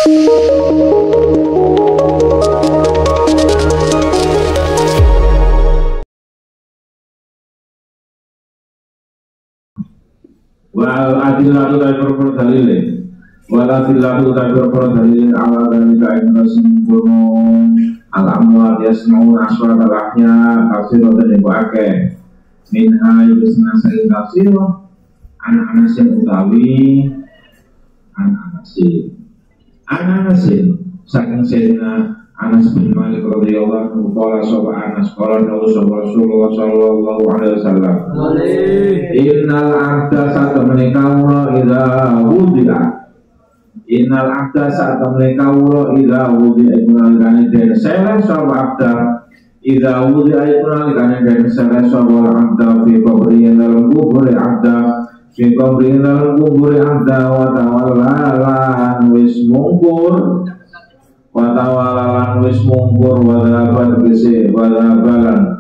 Wal adilatu ta'ibur dalile wal adilatu ta'ibur dalile ala dalika inna sempurno al-amwat yasma'un aswat al-ahya tafsiratan ibu ake minha yusna sa'in tafsir an-anasin utawi an-anasin saking sayyidina Anas bin Malik radhiyallahu anhu qala sapa Anas qala Rasulullah sallallahu alaihi wasallam innal abda satamene kawula idza wudi'a innal abda satamene kawula idza wudi'a ikunalane den sele sapa abda idza wudi'a ikunalane den sele sapa abda fi qabri dalam kubur abda fi qabri dalam kubur abda wa tawalla wis mungkur watawalan wis mungkur wadaban gese wadabalan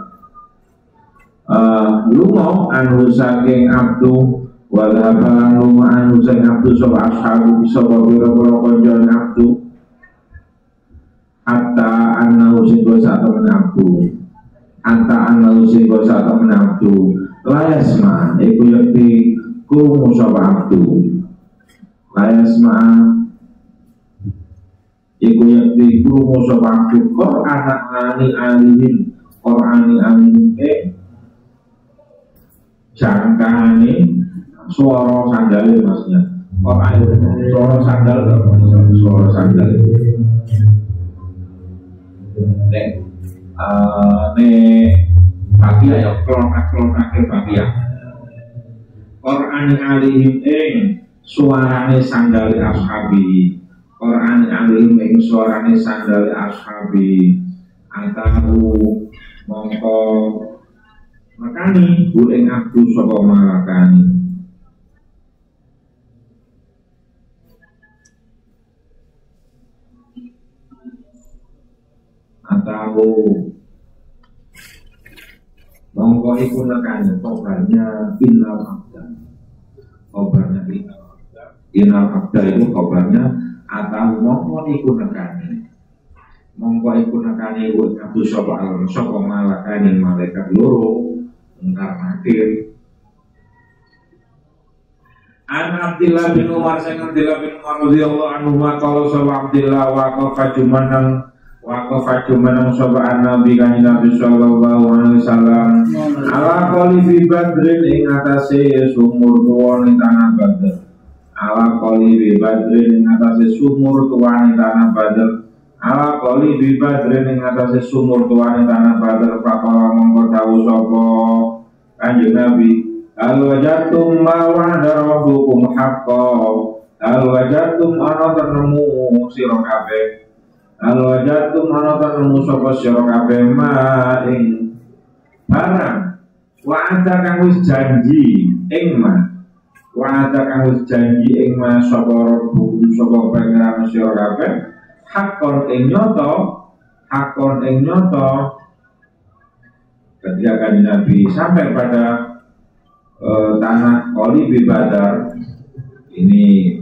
lunga anu saking abdu wadabalan lunga anu saking abdu sapa ashabu sapa pira-pira kanca abdu hatta annahu sing sak temen abdu hatta annahu sing sak temen abdu layasma iku yakti krungu sapa abdu layasma iku yakti krungu sapa abdu Qur'ani alihin Qur'ani alihin jangkane suara sandal maksudnya Qur'an suara sandal nek bagi ya klon akhir bagi ya Qur'ani alihin suarane sandal ashabi Qur'an alim ing suarane sandal ashabi atahu mongko makani bu ing abdu sapa malakani atahu mongko iku nekani kabarnya innal abda kabarnya innal abda itu kabarnya atau mongko iku nekani iku abdu sapa malakani malaikat loro engkar nakir an Abdillah bin Umar radhiyallahu anhu maqala sapa Abdillah waqafa jumanang sapa Nabi kanjeng Nabi sallallahu alaihi wasallam ala qali badrin ing atase sumur tuwa ning tanah Badr ala qali badrin ing atase sumur tuwa ning tanah Badr ala qali badrin ing atase sumur tuwa ning tanah Badr faqala mongko dawuh sapa kanjeng Nabi al wajatum ma wa'ada rabbukum haqqan al wajatum ana tenemu sira kabeh al wajatum ana tenemu sapa sira kabeh ma ing barang wa'ada kang wis janji ing ma wa'ada kang wis janji ing ma sapa rabbukum sapa pangeran sira kabeh haqqan ing nyoto ketika kanjeng Nabi sampai pada tanah Qali Badar ini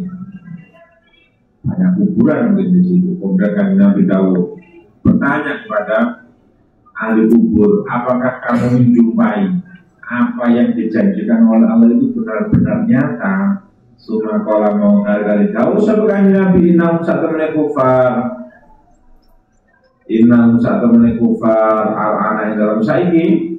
banyak kuburan mungkin di situ. Kemudian kanjeng Nabi tahu bertanya kepada ahli kubur, apakah kamu menjumpai apa yang dijanjikan oleh Allah itu benar-benar nyata? Suma kala mau kali-kali tahu sebagai Nabi inam satu menekufar al-ana dalam saiki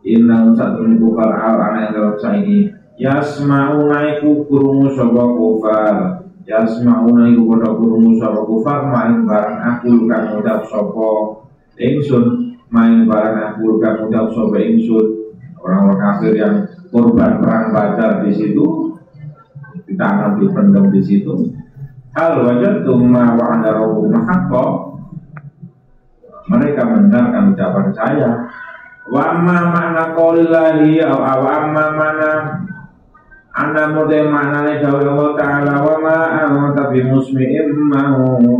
inam satu menekufar al-ana dalam saiki yasma'una iku krungu sapa kufar yasma'una iku padha krungu sapa kufar main barang aku kang ngucap sapa ingsun main barang aku kang ngucap sapa ingsun orang-orang kafir yang korban perang Badar di situ ditanam dipendam di situ. Hal wajadtum ma wa'ada rabbukum haqqan, mereka mendengarkan ucapan saya. Wa amma ma'na qaulillahi wa amma mana anda mudai maknanya dawuh Allah Ta'ala wa ma anta bi musmi'in ma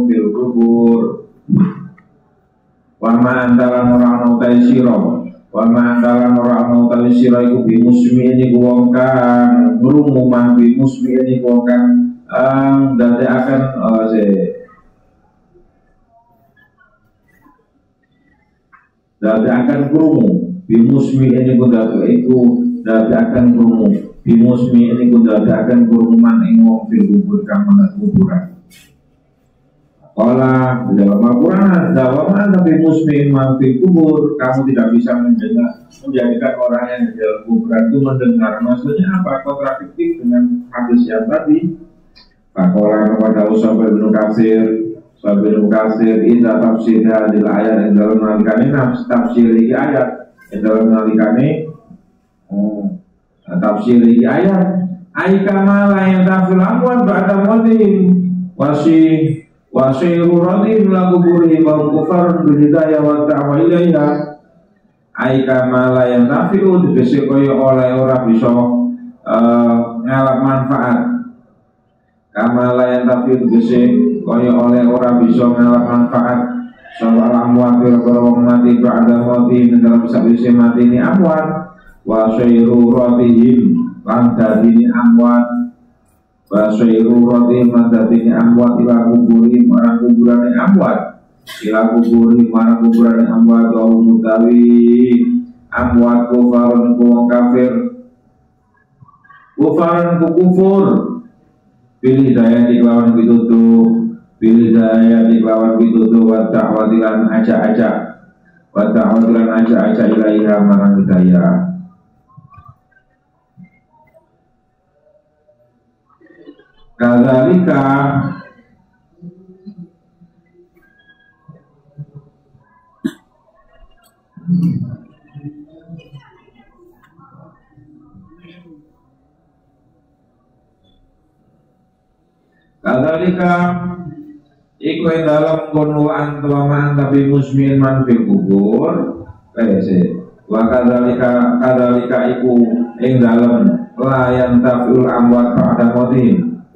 fil kubur wa ma anta lan ora utai sira wa ma anta lan ora utai sira iku bi musmi'in iku wong kang ngrungu man bi musmi'in iku wong kang dadi akan akan krungu bimusmi ini kuda iku akan krungu bimusmi ini kuda akan krungu man ing wong fil kubur kang manut kuburan. Kala dalam Al-Quran dawaman tapi muslim mampir kubur, kamu tidak bisa menjadikan orang yang di dalam kuburan itu mendengar. Maksudnya apa? Kontradiktif dengan hadis yang tadi. Pakola kepada Usaha bin Kasir indah tafsir hadil ayat yang dalam mengalikani tafsir ini ayat yang dalam mengalikani tafsir ini ayat aikamala yang tafsir amwan ba'da mautin Wasiru radhim la kuburi wa kufar bidaya wa ta'wa ilayha aika mala yang tafi'u dibesi kaya oleh orang bisa ngalap manfaat kamala yang tafi'u dibesi kaya oleh orang bisa ngalap manfaat soal amwat wong mati ba'da mati dalam sakwise mati ini amwat wasiru radhim lan dadi amwat Basairu roti mandati amwat ila kuburi marang kuburan amwat ila kuburi marang kuburan amwat wa mutawi amwat kufarun ku kafir kufaran ku kufur pilih daya diklawan pitutuh pilih daya diklawan pitutuh wa ta'wadilan acak-acak wa ta'wadilan acak-acak ilaiha marang hidayah. Kadzalika iku dalam konuan tuaman tapi musmin man fil kubur wa kadzalika iku ing dalam layan taful amwat ba'da mautihim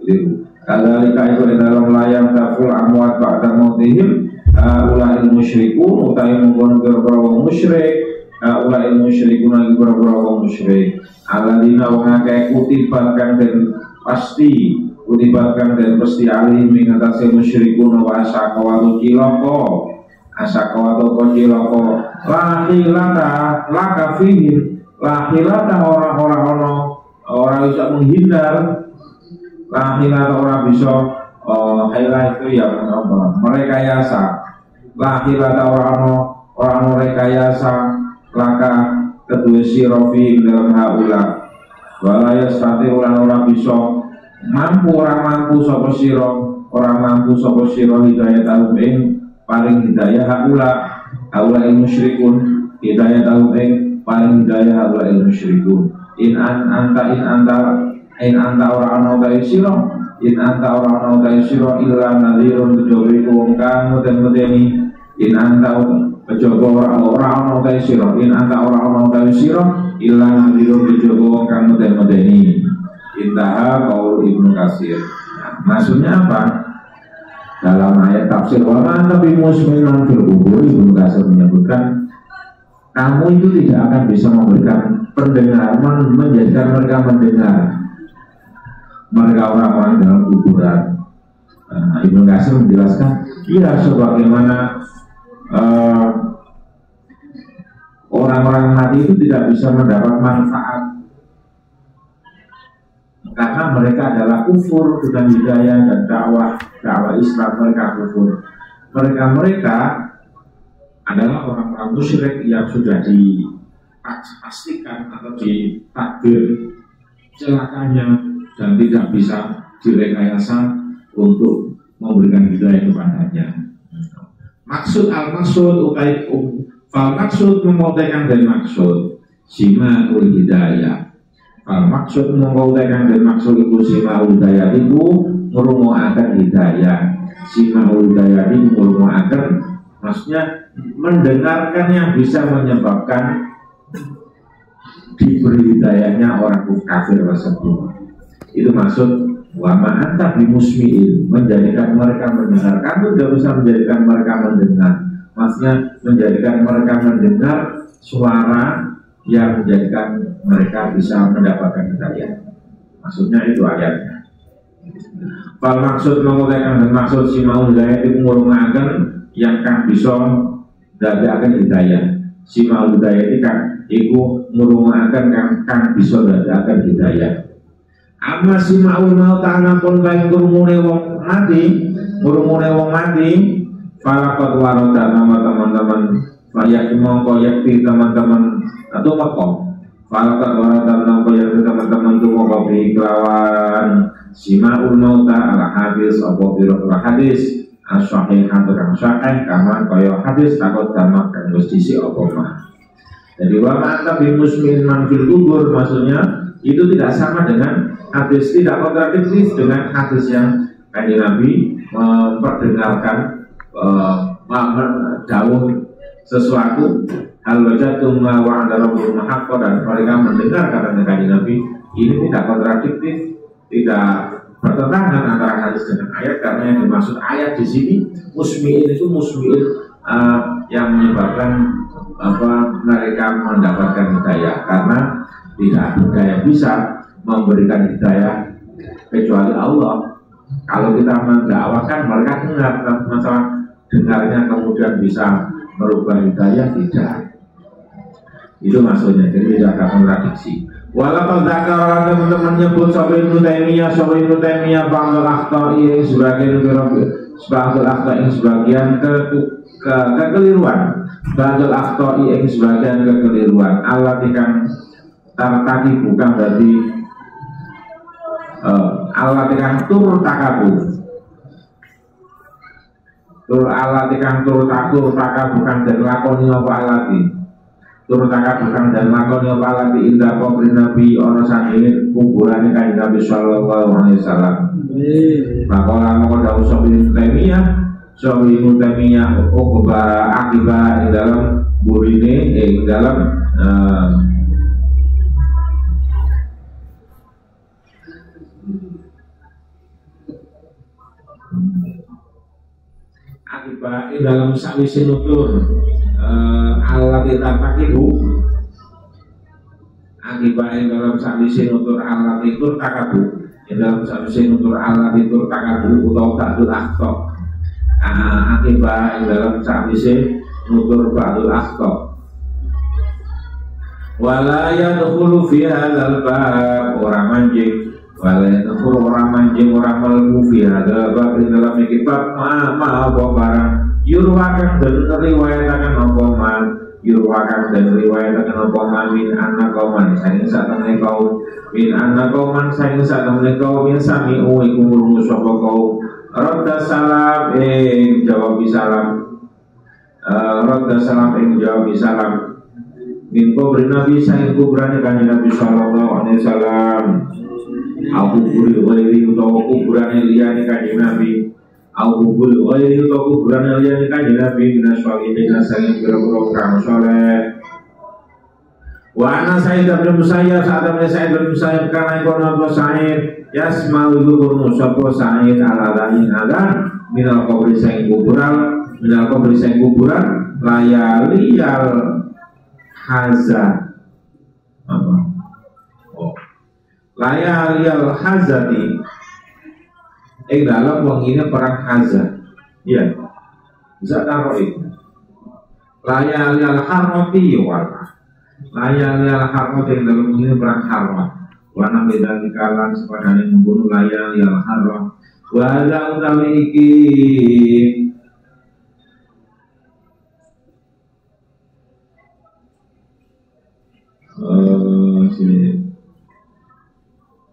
kadzalika iku ing dalam layan taful amwat ba'da mautihim ula'il musyrikun utawi mungkon pira-pira wong musyrik ula'il musyrikun lagi pira-pira wong musyrik aladina wong akeh kutibatkan dan pasti kutibatkan dan pasti alih mengatasi musyrikun wa asakawatu ciloko lahilata lakafihim lahilata orang bisa menghindar lahilata orang bisa hilah itu yang merekayasa lahilata orang merekayasa laka kedua sirofi dalam haula walaya stati orang bisa orang mampu sopo siro hidayah tahu paling hidayah haula il musyrikun hidayah tahu paling hidayah haula il musyrikun in anta orang tahu siro illa nadhirun kecuali wong kang mudeni in anta kecuali orang tahu siro in anta orang tahu siro illa nadhirun kecuali wong kang mudeni. Intaha qaul Ibnu Katsir. Maksudnya apa? Dalam ayat tafsir wa man nabi musliman fil kubur, Ibnu Katsir menyebutkan kamu itu tidak akan bisa memberikan pendengar, menjadikan mereka mendengar mereka orang-orang dalam kuburan. Ibnu Katsir menjelaskan, iya sebagaimana orang-orang mati itu tidak bisa mendapat manfaat karena mereka adalah kufur dengan hidayah dan dakwah Islam, mereka kufur. Mereka adalah orang-orang musyrik yang sudah dipastikan atau ditakdir celakanya dan tidak bisa direkayasa untuk memberikan hidayah kepadanya. Maksud maksud memudahkan dan maksud simaul hidayah. Maksud mengkautakan dan maksud itu simaul hidayah itu merumuakan hidayah. Simaul hidayah itu merumuakan, maksudnya mendengarkan yang bisa menyebabkan diberi hidayahnya orang kafir tersebut. Itu maksud wa ma anta bimusmi'in, menjadikan mereka mendengar. Kamu tidak bisa menjadikan mereka mendengar. Maksudnya menjadikan mereka mendengar suara yang menjadikan mereka bisa mendapatkan hidayah. Maksudnya itu ayatnya. Fal maksud mengutakan dan maksud simaul hidayah itu mengurungakan yang kan bisa dadaakan hidayah. Simaul hidayah kan iku ngurungaken kang bisa ndadekaken hidayah. Amma simaul maut ana pun bae ngurungune wong mati, falaqad warada nama teman-teman layak mongko yakti teman-teman atau makom. Falaqad warada nama yakti teman-teman tu mongko kelawan simaul maut ala hadis apa biro hadis as-sahih kang sahih kama kaya hadis takut damak kang wis disi apa mah. Jadi wa ma'anta bi musmin man fil kubur, maksudnya itu tidak sama dengan hadis, tidak kontradiktif dengan hadis yang Kanjeng Nabi memperdengarkan dawuh sesuatu hal wajatum ma wa'ada rabbukum haqqo, dan mereka mendengar kata Kanjeng Nabi. Ini tidak kontradiktif, tidak bertentangan antara hadis dengan ayat, karena yang dimaksud ayat di sini musmi'in itu musmi'in yang menyebabkan mereka mendapatkan hidayah, karena tidak ada yang bisa memberikan hidayah kecuali Allah. Kalau kita mendakwakan mereka dengar, masalah dengarnya kemudian bisa merubah hidayah, tidak. Itu maksudnya, jadi tidak ada kontradiksi. Walaupun zakar teman-teman nyebut Ibnu Taimiyah ba'dul akhta'i sebagian kekeliruan, ba'dul akhta'i sebagian kekeliruan. Allah ikan tartaki bukan berarti Allah ikan tur takabu. Allah ikan tur bukan dan lakoni apa alati. Tur takabukan dan lakoni apa alati indah kubur Nabi ono sangine kuburan Kanjeng Nabi sallallahu alaihi wasallam. Maka moko dawuh Ibnu Taimiyah akibat di dalam burine di dalam akibat di dalam sakwise nutur Allah ditatakibu, akibat di dalam sakwise nutur Allah itu takabu, di dalam sakwise nutur Allah itu takabu atau takdul akhto, akibat di dalam sakwise nutur ba'dul akhto. Wala yadkhulu fi hadzal bab orang manjing, wala yadkhulu orang manjing orang mlebu fi hadzal bab dalam iki bab ma barang yurwakan dan riwayataken apa man, yurwakan dan riwayataken apa man min anna qauman saking satemene kaum, min anna qauman saking satemene kaum yang sami'u iku ngurungu sapa kaum radda salam jawab salam, radda salam jawab salam min kubur Nabi saking kuburan Kanjeng Nabi sallallahu alaihi wasallam. Aku kuburi utawa kuburan liyane Kanjeng Nabi, aku kuburi utawa kuburan liyane Kanjeng Nabi minaswalihin saking pira-pira kang saleh. Wa ana Sa'id bin Musayyab saat Sa'id bin Musayyab kana kono apa Sa'id yasma'u guru sapa Sa'id ala-alain adan minal kubri saking kuburan layaliyal haza apa? Oh, layaliyal hazati dalam wangine perang Hazah. Iya, bisa taruh itu. Layaliyal harmati wala. Layaliyal harmati dalam wangine perang Harmah. Wana beda dikalan sepadane membunuh layaliyal harmah. Wala utawi iki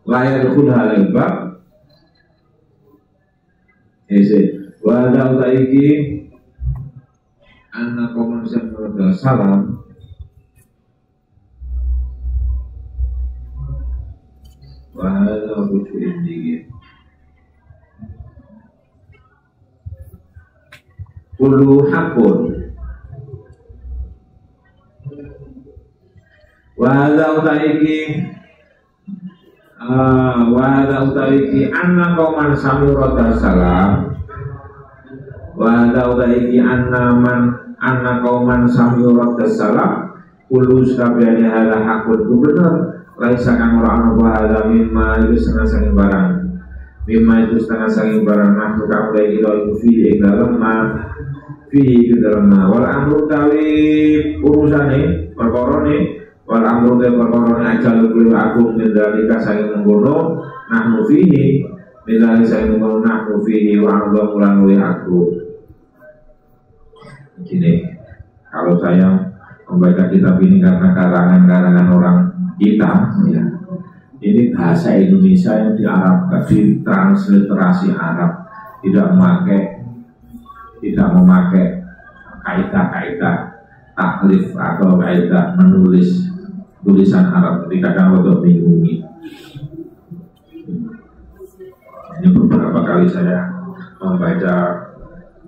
layar kuda lebar wada utaiki anak komunisan berada salam wada bucu ini kulu hakun wada utaiki wada utaiki anna kauman samurata salam wada utaiki anna kauman samurata salam kulus kabehane hala hakun gubernur laisa kang ora ana bahada mimma itu senasane barang mimma itu setengah sanging barang makhluk kamu lagi itu fihi dalam ma fihi dalam ma wal amru tawi urusane perkorone wal amru tawi perkorone ajal kuwi aku mendalika sanging mengkono nahnu fihi mendalika sanging mengkono nahnu fihi wa Allah mulan aku. Gini, kalau saya membaca kitab ini karena karangan-karangan orang kita ya, ini bahasa Indonesia yang diarabkan, ditransliterasi Arab, tidak memakai kaidah-kaidah taklif atau kaidah menulis tulisan Arab, ketika kamu untuk bingungi. Ini beberapa kali saya membaca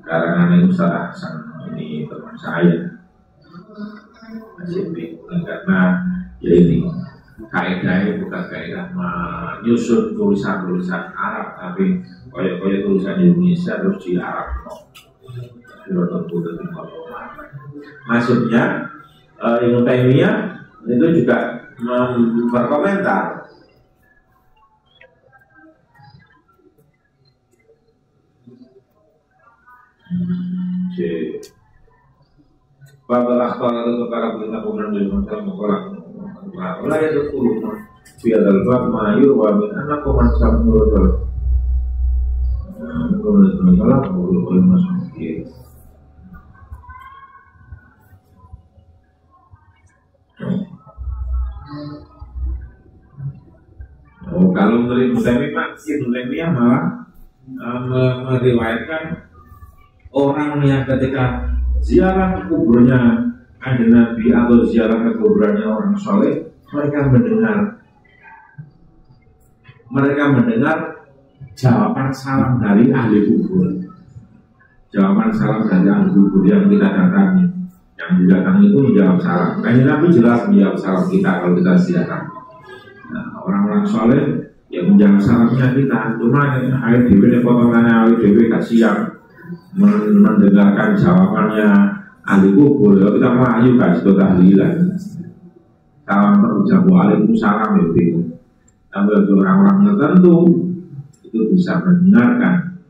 karangan Ustaz Hasan, ini teman saya masih bingung karena ya ini kaidahnya bukan kaidah menyusun tulisan-tulisan Arab, tapi koyak-koyak tulisan Indonesia terus di Arab. Maksudnya Ibnu Taimiyah itu juga berkomentar Bapak aktor itu para berita kemudian dari masalah lah itu kurung biar dalam mayur wamin anak koman samul kemudian masalah boleh masuk ke kalau dari Musaimiyah malah meriwayatkan orang yang ketika ziarah ke kuburnya ada Nabi atau ziarah ke kuburannya orang soleh, mereka mendengar jawaban salam dari ahli kubur, jawaban salam dari ahli kubur yang kita datangi, yang didatangi itu menjawab salam. Karena Nabi jelas menjawab salam kita kalau kita ziarah. Nah, orang-orang soleh yang menjawab salamnya kita, cuma ayat diberi potongannya ayat diberi kasihan mendengarkan jawabannya ahli kubur, ya kita melayu kan itu tahlilan salam terucap waalaikumsalam ya bingung. Tapi bagi orang-orang tertentu itu bisa mendengarkan,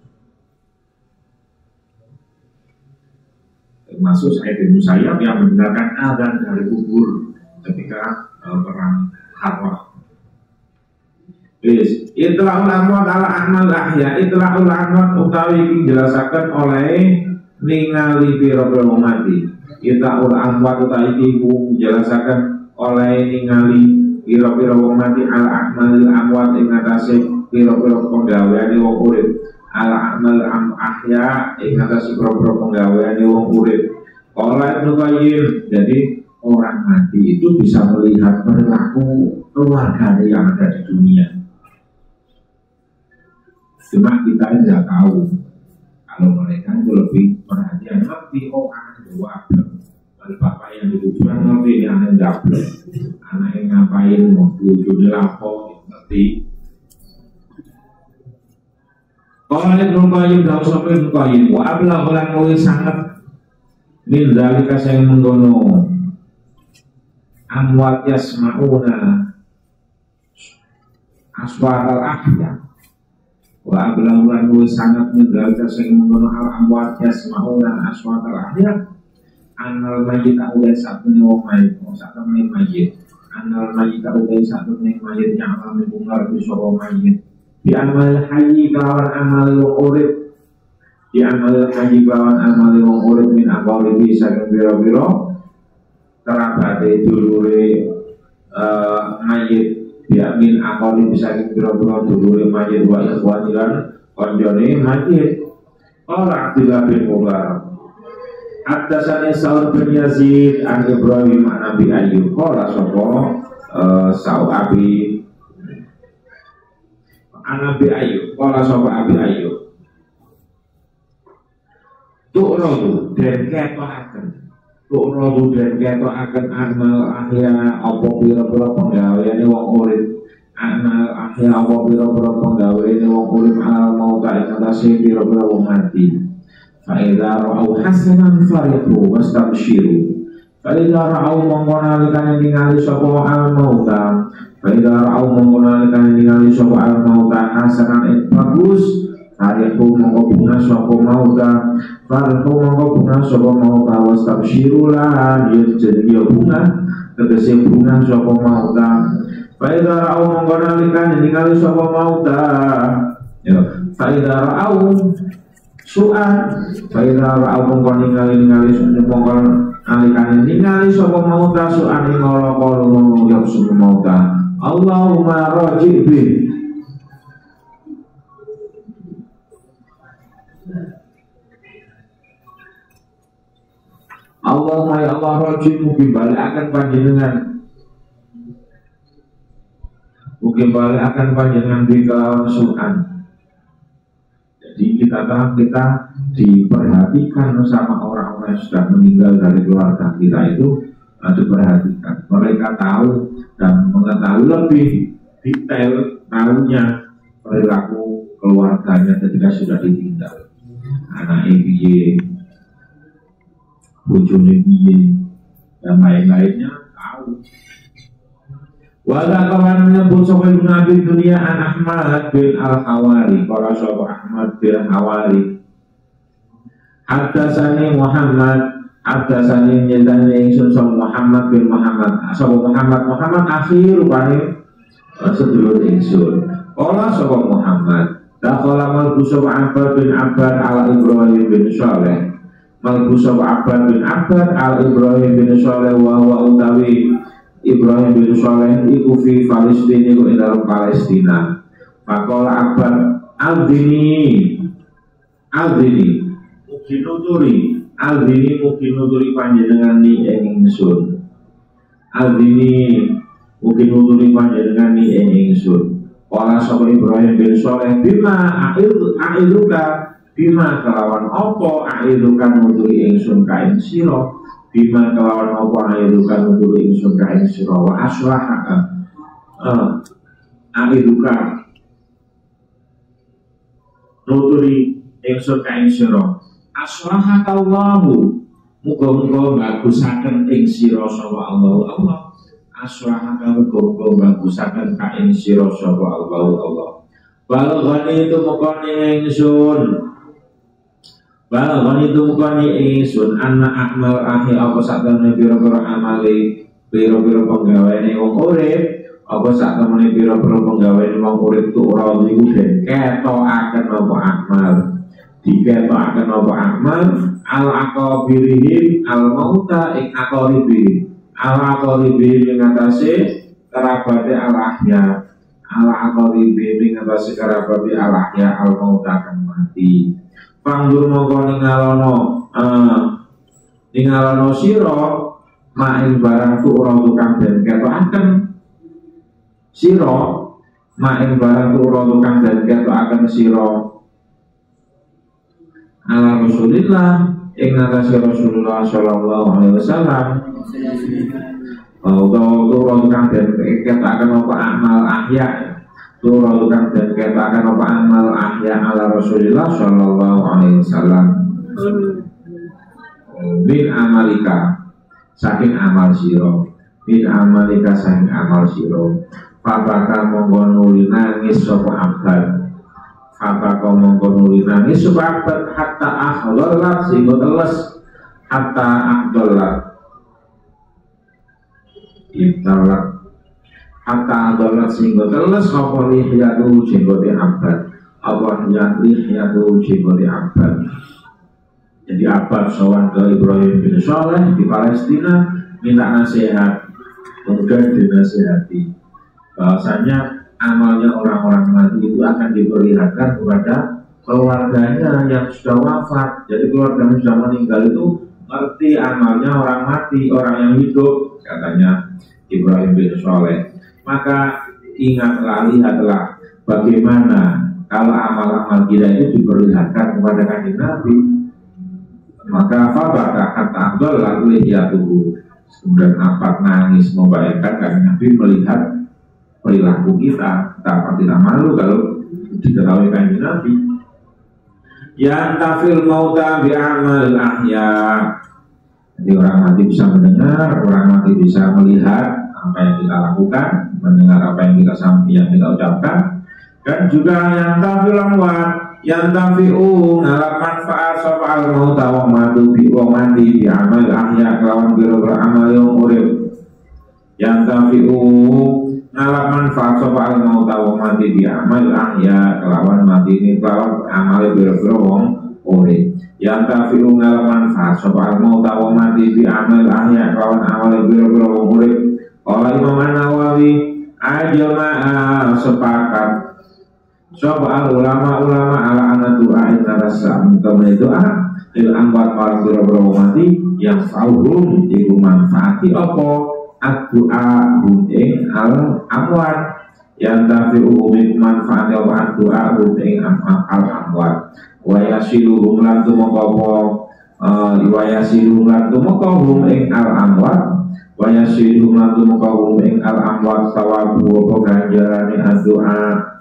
termasuk Said bin Musayyab yang mendengarkan adzan dari kubur ketika perang Harwah. Itulah ulama ala amal ahya, itulah ulama utawi dijelasakan oleh ningali biro-biro mati. Itulah ulama utawi dijelasakan oleh ningali biro-biro mati ala amal amwat ing atase biro-biro penggaweane wong urip. Ala amal ahya ing atase biro-biro penggaweane wong urip. Oleh Ibnu Qayyim, jadi orang mati itu bisa melihat perilaku keluarga yang ada di dunia. Cuma kita tidak tahu kalau mereka itu lebih perhatian, ngerti oh anak dua kalau bapak yang di kuburan ngerti ini anak double, anak yang ngapain mau tujuh lapo ngerti. Kalau ada Qayyim dah usah Ibnu Qayyim, wa abla bulan mulai sangat min dalika saya menggono amwat yasmauna aswatal ahya. Wa ablawan wa sangat mengalga sing mengkono al amwat yasmauna aswatal ahya anal mayit awal satu nih wong mayit satu nih mayit anal mayit awal satu nih mayit yang alami bungar di soal mayit di amal haji kawan amal wong urip di amal haji kawan amal wong urip min akal lebih saking biro-biro terabade dulure mayit ya min akali bisa kira-kira dulu majid wa ikhwanilan konjone majid ora tidak bin Mubarak atasane Saud bin Yazid an Ibrahim an Nabi Ayyub ora sapa Saud Abi an Nabi Ayyub ora sapa Abi Ayyub tu'radu dan ketoaken amal ahya apa pira-pira penggaweane wong urip amal ahya apa pira-pira penggaweane wong urip alal mauta ing atase pira-pira wong mati fa idza ra'au hasanan farihu wastabshiru Faida ra'au mongko nalikane ningali sapa al mauta. Faida ra'au mongko nalikane ningali sapa al mauta hasanan bagus. Farihu mongko bunga sapa mauta. Farihu mongko bunga sapa mauta wastabsyirulah jadi bunga tegese bunga sapa mauta. Faida ra'au mongko nalikane ningali sapa mauta. Ya, faida ra'au su'an faida ra'au mongko ningali mongko alikane ningali sapa mauta su'an ing ora-ora ya sapa mauta Allahumma raji' bi Allahumma ya Allah raji' mugi balik akan panjenengan di kelawan su'an. Jadi kita diperhatikan sama orang-orang yang sudah meninggal dari keluarga kita itu diperhatikan. Mereka tahu dan mengetahui lebih detail tahunya perilaku keluarganya ketika sudah ditinggal. Anaknya piye, bojone piye, dan lain-lainnya tahu. Wala kawan menyebut sapa Ibnu Abi Dunya an Ahmad bin Al-Hawari qala sapa Ahmad bin Hawari Haddatsani Muhammad Haddatsani nyedane ingsun sapa Muhammad bin Muhammad sapa Muhammad akhir rupane sedulur ingsun qala sapa Muhammad dakhala malku sapa Abbad bin Abbad ala Ibrahim bin Shalih malku sapa Abbad bin Abbad ala Ibrahim bin Shalih wa utawi Ibrahim bin Shalih iku fi Palestina iku ing dalam Palestina. Faqala Abbad aldini mugi nuturi panjenengan ni ing ingsun. Aldini mugi nuturi panjenengan ni ing ingsun. Qala sapa Ibrahim bin Shalih bima aiduka bima kelawan apa aiduka nuturi ingsun ka ing sira. Bima kelawan apa aiduka nuturi ingsun ka ing sira wa aslahaka aiduka nuturi ingsun ka ing sira aslahaka Allahu muga-muga bagusaken ing sira sapa Allah aslahaka muga-muga bagusaken ka ing sira sapa Allah balaghani itu mukane ingsun Balaghani itu mukani ingsun anak akmal akhi apa saktemene pira-pira amale pira-pira penggaweane wong urip apa saktemene pira-pira penggaweane wong urip tu ora niku den ketokaken apa akmal diketokaken apa akmal al aqabirihim al mauta ing aqaribihim al aqaribihim ing atase kerabate al ahya al aqaribihim ing atase kerabate al ahya al mauta kang mati Pangdur mongko ningalono sira maing barang tu ora tukang den ketokaken sira maing barang tu ora tukang den ketokaken sira ala Rasulillah ing atase Rasulullah sallallahu alaihi wasallam utawa ora tukang den ketokaken apa amal ahya surah tukang dan katakan apa amal ahya ala Rasulillah sallallahu alaihi wasallam bin amalika saking amal siro bin amalika saking amal siro fabaka monggo nuli nangis sapa abad fabaka monggo nuli nangis sapa abad hatta akhdalat sehingga teles hatta akhdalat italat hatta adalah sehingga teles apa lihyatu jenggote abad apa lihyatu jenggote abad. Jadi abad sowan ke Ibrahim bin Shalih di Palestina minta nasihat, kemudian dinasihati bahwasanya amalnya orang-orang mati itu akan diperlihatkan kepada keluarganya yang sudah wafat. Jadi keluarga yang sudah meninggal itu ngerti amalnya orang mati, orang yang hidup, katanya Ibrahim bin Shalih. Maka ingatlah, lihatlah bagaimana kalau amal-amal kita itu diperlihatkan kepada kanjeng Nabi. Maka fabaka kata Abdul lalu tubuh kemudian apa nangis membayangkan kanjeng Nabi melihat perilaku kita. Betapa tidak malu kalau diketahui kanjeng Nabi. Yang tafil mauta bi amal ahya Jadi orang mati bisa mendengar, orang mati bisa melihat apa yang kita lakukan, mendengar apa yang kita ucapkan, dan juga yang tafiul amwat, yang tafiu ngalap manfaat soal mau tahu madu bi mati bi amal ahya kelawan biro amal yang urip. Yang tafiu ngalap manfaat soal mau tahu mati bi amal ahya kelawan mati ini kelawan amal biro wong urip. Yang tafiu ngalap manfaat soal mau tahu mati bi amal ahya kelawan amal biro wong urip. Oleh Imam Nawawi ajma'a sepakat soal ulama-ulama ala anak doa inarasa kemudian doa lil amwat orang biro mati yang fauhum iku manfaati apa ad-doa ing al amwat yang tafi'u min manfaati apa ad-doa ing al amwat wa yasiluhum lan tumoko wa yasiluhum lan tumoko ing al amwat wa yasiluhum lan tumoko ing al amwat sawabu apa ganjarane ad-doa.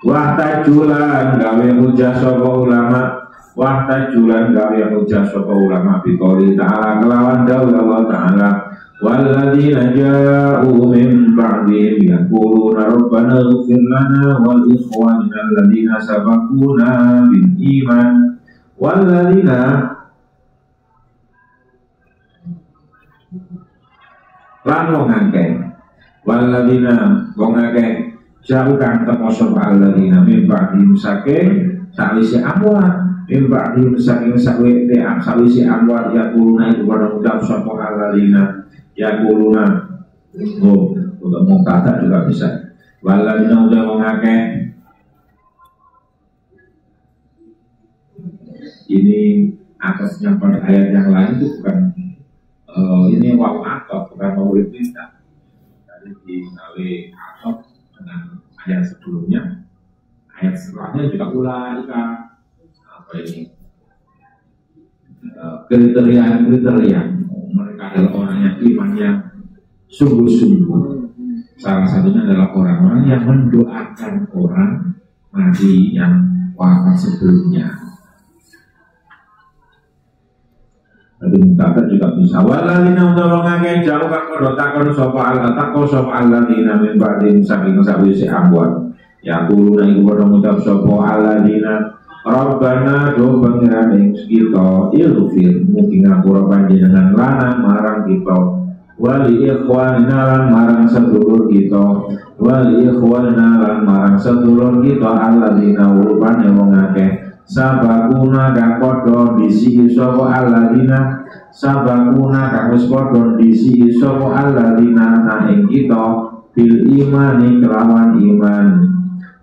Wahtajulan gawe hujah sapa ulama, wahtajulan gawe hujah sapa ulama biqouli ta'ala kelawan dawuh Allah ta'ala walladzina ja'u min ba'dihim yaquluna rabbana ighfir lana wal ikhwanina alladzina sabaquna bil iman walladzina lan wong akeh walladzina wong akeh jauh kan teko sapa alladzina min ba'dihim saking sawise amwat min ba'dihim saking sawise amwat yaquluna iku padha ngucap sapa alladzina yaquluna untuk mubtada juga bisa walladzina udah wong akeh. Ini atasnya pada ayat yang lain itu bukan ini waw atau bukan waw kita jadi di nawi atau dengan ayat sebelumnya, ayat setelahnya juga ulaika apa ini kriteria mereka adalah orang yang imannya sungguh-sungguh. Salah satunya adalah orang-orang yang mendoakan orang mati yang wafat sebelumnya. Jadi mutata juga bisa. Waladina untuk ngake jauh kakor takon sopa Allah takon sopa Allah dina min ba'din saking sawise amwat. Ya kulo nang iku mutap sopa Allah dina Rabbana do pangeran ing kita ilfir mugi ngapura panjenengan lana marang kita wali ikhwanina lan marang sedulur kita wali ikhwanina lan marang sedulur kita alladzina urupane wong akeh sabakuna kang padha disi sapa alladzina sabakuna kang wis padha disi sapa alladzina ing kita bil imani kelawan iman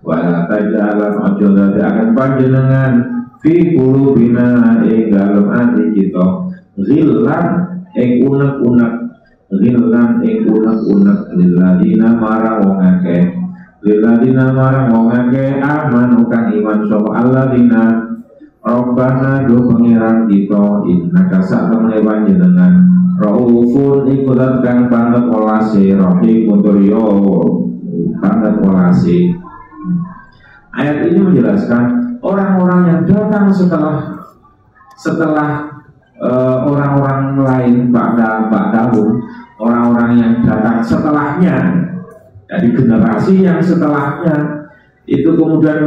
wala tajalan aja dadakan panjenengan fi qulubina ing dalem ati kita ghillan ing unek-unek ghillan ing unek-unek lilladzina marang wong akeh lilladzina marang wong akeh amanu kang iman sapa alladzina Rabbana do pangeran kita innaka saktemene panjenengan raufun iku kang banget welase rahim tur yo banget welase. Ayat ini menjelaskan orang-orang yang datang setelah orang-orang lain ba'dahum, orang-orang yang datang setelahnya dari generasi yang setelahnya itu kemudian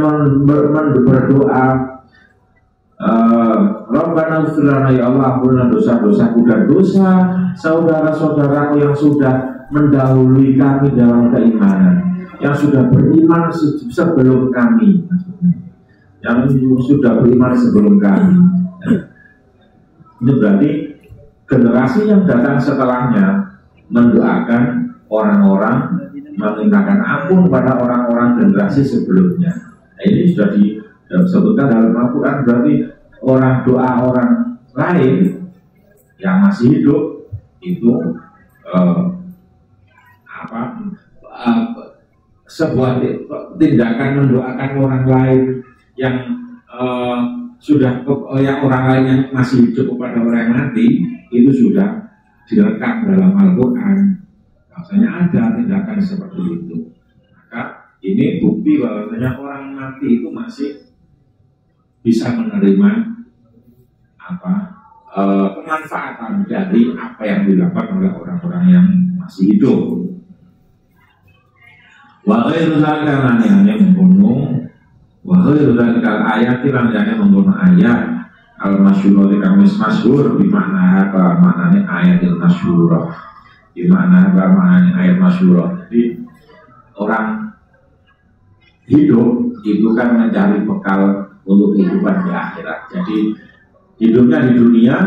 berdoa Rabbana ighfir lana ya Allah ampunilah dosa-dosaku dan dosa saudara-saudaraku yang sudah mendahului kami dalam keimanan, yang sudah beriman sebelum kami, yang sudah beriman sebelum kami. Ini berarti generasi yang datang setelahnya mendoakan orang-orang, memintakan ampun pada orang-orang generasi sebelumnya. Nah, ini sudah disebutkan dalam Al-Quran. Berarti orang doa orang lain yang masih hidup itu sebuah tindakan mendoakan orang lain yang yang orang lain yang masih hidup kepada orang yang mati itu sudah direkam dalam Al-Quran. Maksudnya ada tindakan seperti itu. Maka ini bukti bahwasanya orang mati itu masih bisa menerima kemanfaatan dari apa yang dilakukan oleh orang-orang yang masih hidup. Wa ghairu dzalika lan membunuh wa ghairu dzalika ayat lan membunuh ayat al-masyhur kang wis masyhur di makna apa maknane ayatil masyhurah. Di makna apa maknane ayat masyhurah. Jadi orang hidup itu kan mencari bekal untuk kehidupan di akhirat. Jadi hidupnya di dunia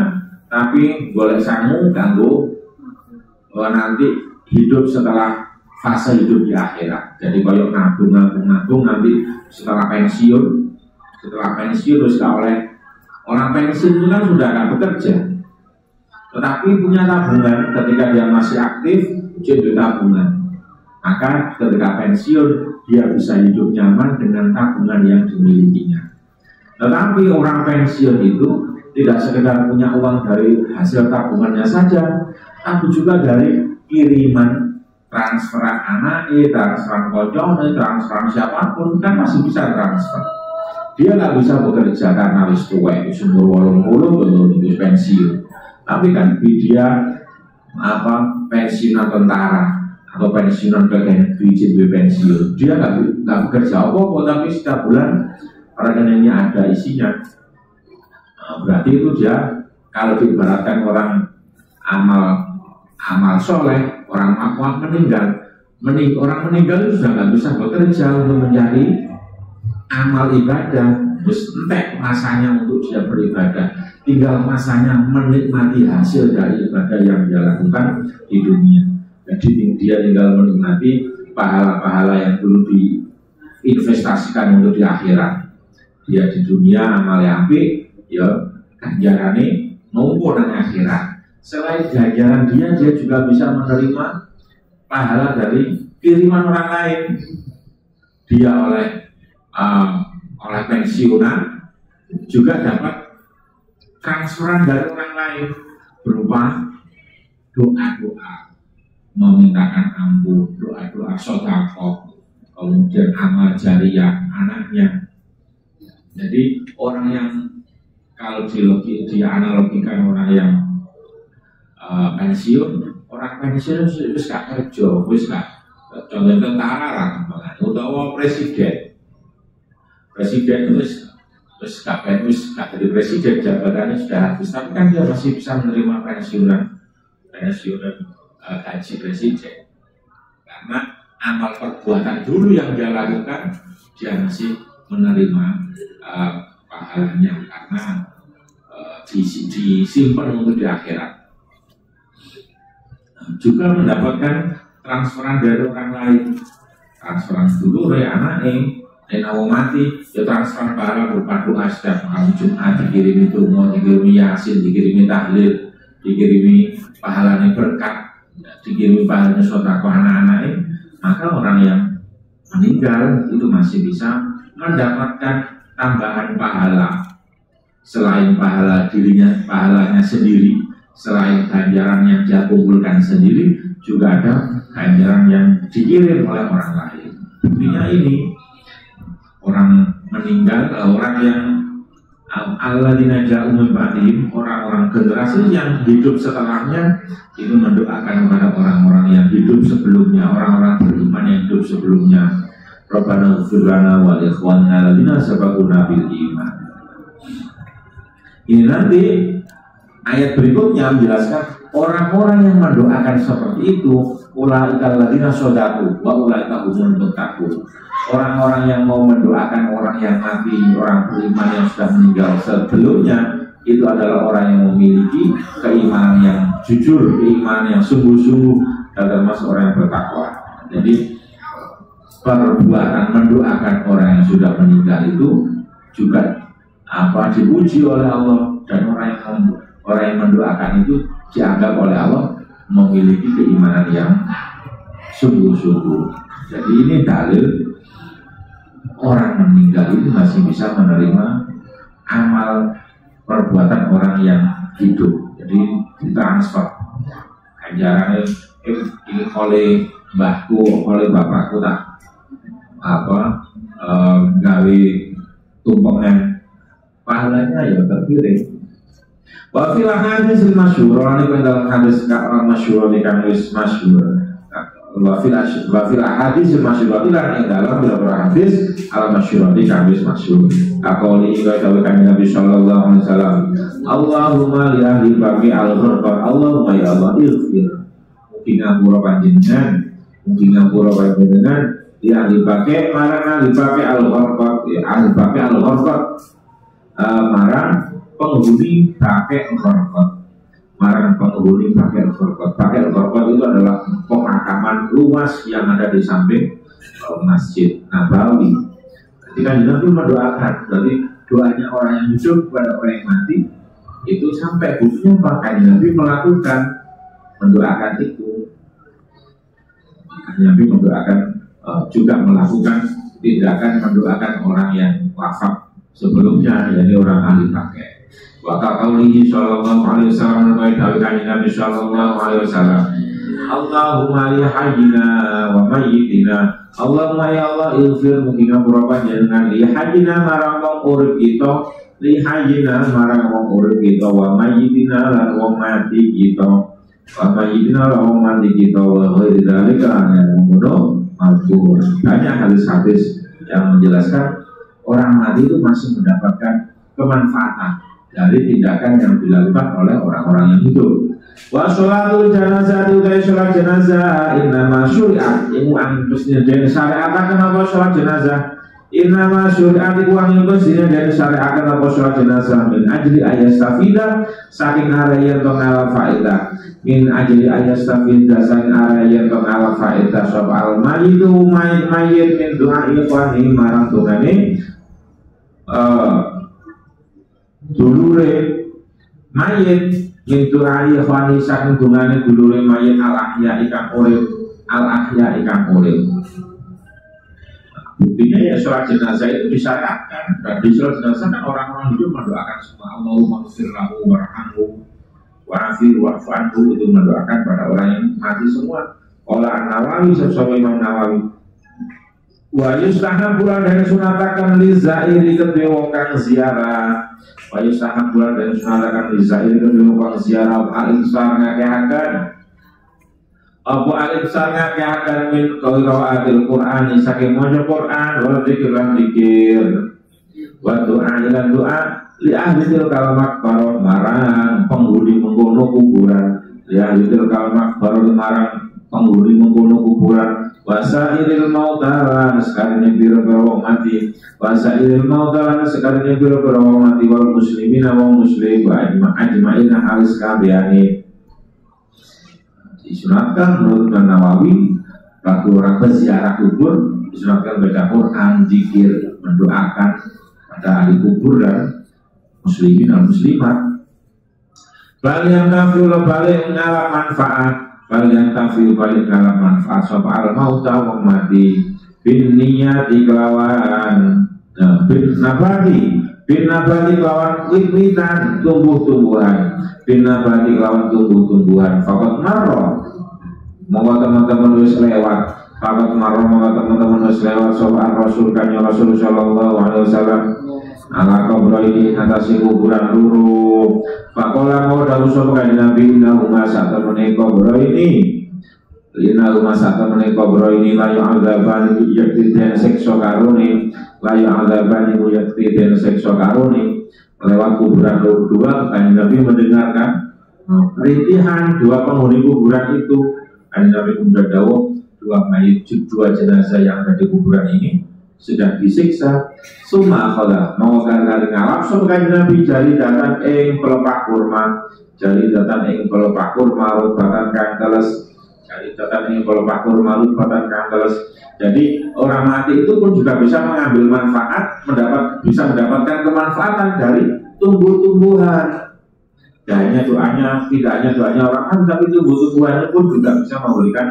tapi golek sangu kanggo nanti hidup setelah fase hidup di akhirat. Jadi kalau nabung nanti setelah pensiun terus oleh orang pensiun itu kan sudah akan bekerja, tetapi punya tabungan ketika dia masih aktif, jadi tabungan. Maka ketika pensiun dia bisa hidup nyaman dengan tabungan yang dimilikinya. Tetapi orang pensiun itu tidak sekedar punya uang dari hasil tabungannya saja, tapi juga dari kiriman transferan anaknya, transferan kocoknya, transferan siapapun kan masih bisa transfer. Dia nggak bisa bekerja karena harus tua, itu umur 80 belum pensiun. Tapi kan dia pensiunan tentara atau pensiunan bagian negeri pensiun, dia nggak bekerja apa-apa, tapi setiap bulan rekeningnya ada isinya. Berarti itu dia kalau diibaratkan orang amal soleh, orang akwat orang meninggal itu sudah nggak bisa bekerja untuk mencari amal ibadah, terus entek masanya untuk dia beribadah, tinggal masanya menikmati hasil dari ibadah yang dia lakukan di dunia. Jadi dia tinggal menikmati pahala-pahala yang dulu diinvestasikan untuk di akhirat. Dia di dunia amalnya apik, ya ganjarane numpuk nang akhirat. Selain ganjaran dia juga bisa menerima pahala dari kiriman orang lain. Dia oleh pensiunan juga dapat transferan dari orang lain berupa doa-doa, memintakan ampun, doa-doa sedekah, kemudian amal jariah anaknya. Jadi orang yang kalau dianalogikan orang yang pensiun, orang pensiun wis gak kerja, wis gak contoh tentara lah, utawa presiden wis gak jadi presiden, jabatannya sudah habis, tapi kan dia masih bisa menerima pensiunan gaji presiden karena amal perbuatan dulu yang dia lakukan, dia masih menerima pahalanya karena disimpan untuk di akhirat. Juga mendapatkan transferan dari orang lain, transferan dulu dari anaknya, dan mau mati, ya transfer pahala berupa doa setiap malam Jumat, dikirimi donga, dikirimi yasin, dikirimi tahlil, dikirimi pahalanya berkat, dikirimi pahalanya sedekah anak-anaknya. Maka orang yang meninggal itu masih bisa mendapatkan tambahan pahala selain pahala dirinya, pahalanya sendiri, selain ganjaran yang dia kumpulkan sendiri, juga ada ganjaran yang dikirim oleh orang lain. Buktinya ini orang meninggal, orang yang alladzina ja'u min ba'dihim, orang-orang generasi yang hidup setelahnya itu mendoakan kepada orang-orang yang hidup sebelumnya, orang-orang beriman yang hidup sebelumnya. Rabbana ighfir lana wa li ikhwanina alladzina sabaquna bil iman. Ini nanti ayat berikutnya menjelaskan orang-orang yang mendoakan seperti itu, ulaika alladzina shadaqu wa ulaika humul muttaqun. Orang-orang yang mau mendoakan orang yang mati, orang beriman yang sudah meninggal sebelumnya, itu adalah orang yang memiliki keimanan yang jujur, keimanan yang sungguh-sungguh, dan termasuk orang yang bertakwa. Jadi perbuatan mendoakan orang yang sudah meninggal itu juga dipuji oleh Allah, dan orang yang mendoakan itu dianggap oleh Allah memiliki keimanan yang sungguh-sungguh. Jadi ini dalil orang meninggal itu masih bisa menerima amal perbuatan orang yang hidup. Jadi ditransfer ganjarannya ini oleh mbahku, oleh bapakku tak gawe tumpengan, pahalanya ya terkirim. Wa fil hadis masyhur lan iku dalam hadis masyhur ikan wis masyhur. Wa fil hadis masyhur lan dalam beberapa hadis al masyhur ikan wis masyhur. Aqoli kata Kanjeng Nabi sallallahu alaihi wasallam, Allahumma li ahli baqi al-ghurqah, Allahumma ya Allah ilfir. Mungkin ngapura panjenengan, li ahli baqi marang ahli baqi al-ghurqah, ahli baqi al-ghurqah marang penghuni pakai al-ghurqah. Marang penghuni pakai al-ghurqah. Pakai al-ghurqah itu adalah pemakaman luas yang ada di samping Masjid Nabawi. Ketika Nabi mendoakan, berarti doanya orang yang hidup kepada orang yang mati itu sampai buktinya bahkan Nabi mendoakan itu. Nabi juga melakukan tindakan mendoakan orang yang wafat sebelumnya, jadi orang ahli pakai. Wa qaulihi sallallahu alaihi wasallam Nabi sallallahu alaihi wasallam, Allahumma li hayyina wa mayyitina, Allahumma ya Allah ilfir mungkin ngapura panjenengan li hayyina marang wong urip kita, li hayyina marang wong urip kita, wa mayyitina lan wong mati kita, wa mayyitina lan wong mati kita, wa ghairi dzalika lan ngono mazkur. Banyak hadis-hadis yang menjelaskan orang mati itu masih mendapatkan kemanfaatan dari tindakan yang dilakukan oleh orang-orang yang hidup. Wa sholatul janazah itu kayak sholat jenazah innama syuri'at iku ang mestinya den syariat kenapa sholat jenazah innama syuri'at iku ang mestinya den syariat kenapa sholat jenazah min ajli ayastafida saking arah yang tongala faedah min ajli ayastafida saking arah yang tongala faedah soal mayitu mayit min doa ikhwani marang tungane dulure mayit itu ayah wani saking dungane dulure mayit al-ahya ikan urip buktinya ya sholat jenazah itu disyariatkan. Dan di sholat jenazah kan orang-orang hidup mendoakan semua Allahumma ighfir lahu warhamhu wa'afi wa'fu anhu, itu mendoakan pada orang yang mati semua. Qala An-Nawawi sesuai Imam Nawawi wa yustahab bulan dan sunatakan li zairi kedue wong kang ziarah. Wa yustahab bulan dan sunatakan li zairi kedue wong kang ziarah al-insar ngakehaken apa al-insar ngakehaken min qiraatil Qur'an saking maca Qur'an wa dzikir lan dzikir wa doa lan doa li ahli kalimat barok marang penghuni mengkono kuburan, li ahli kalimat barok marang penghuni mengkono kuburan, wasailil mautalan sekarang biro-biro mati, wasailil mautalan sekarang biro-biro mati, wal muslimin wal muslim wa ajma'in halis kabehane. Disunatkan menurut Nawawi bagi orang berziarah kubur disunatkan baca Quran, zikir, mendoakan pada ahli kubur dan muslimin dan muslimat. Bal yang tafil balik ngalap manfaat, bal yang tafil balik ngalap manfaat soal mauta wong mati bin niyati kelawan bin nabati kelawan wit-witan tumbuh-tumbuhan, bin nabati kelawan tumbuh-tumbuhan. Fakat marro monggo teman-teman wis lewat, fakat marro monggo teman-teman wis lewat soal Rasul kanjeng Rasul sallallahu alaihi wasallam ala kubro ini atas kuburan luru. Fakola mau dawu sapa kanjeng Nabi inna huma satamene kubro ini, inna huma satamene kubro ini layu azaban yakti den sekso karuni, layu azaban yakti den sekso karuni. Lewat kuburan luru dua kanjeng Nabi mendengarkan rintihan dua penghuni kuburan itu. Kanjeng Nabi kemudian dawuh dua jenazah yang ada di kuburan ini sudah disiksa. Suma akhala mau kali ngalap kanjeng Nabi jari datang ing pelepah kurma, jari datang ing pelepah kurma rubatan kang teles, jari datang ing pelepah kurma rubatan kang teles. Jadi orang mati itu pun juga bisa mengambil manfaat, bisa mendapatkan kemanfaatan dari tumbuh-tumbuhan. Tidak hanya doanya orang mati, tapi tumbuh-tumbuhannya pun juga bisa memberikan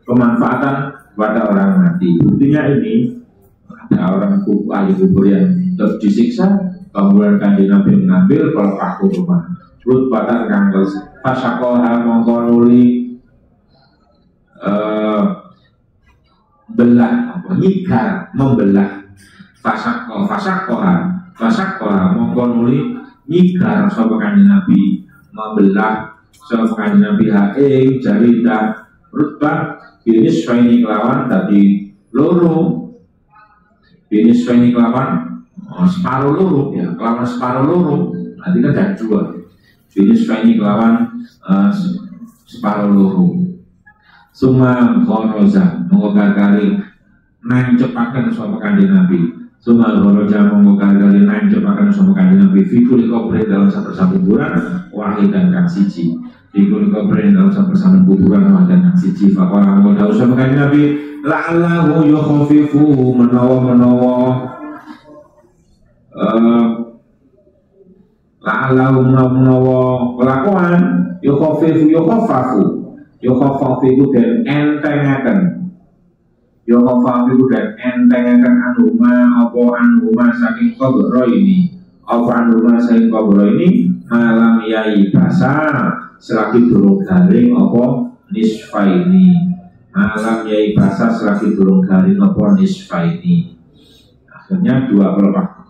kemanfaatan pada orang mati. Buktinya ini ada orang ahli kubur yang disiksa, kemudian kanjeng Nabi mengambil pelepah kurma, rutbatan kangkel fasakoha mongkonuli belah, nyikar, membelah, fasakoha mongkonuli nyigar sapa kanjeng Nabi, membelah sapa kanjeng Nabi hae jarida rutbah binis faini kelawan tadi loro, binis faini kelawan separuh loro ya, kelawan separuh loro nanti kan ada dua, binis faini kelawan separuh loro. Suma khoroja mengokar-kari nancepaken sapa kanjeng Nabi. Suma khoroja mengokar-kari nancepaken sapa kanjeng Nabi. Fikul kubren dalam satu kuburan wahid dan kang siji. Fikul kubren dalam satu kuburan wahid dan kang siji. Faqala mengkodau sapa kanjeng Nabi. La'allahu yukhafifu menawa la'allahu menawa kelakuan yukhafafu Yukhafafiku dan entengaken Yukhafafiku dan entengaken anhuma saking kobro ini anhuma saking kobro ini malam yai basa selagi durung garing nisfaini malam yai basa selagi durung garing nisfaini. Akhirnya dua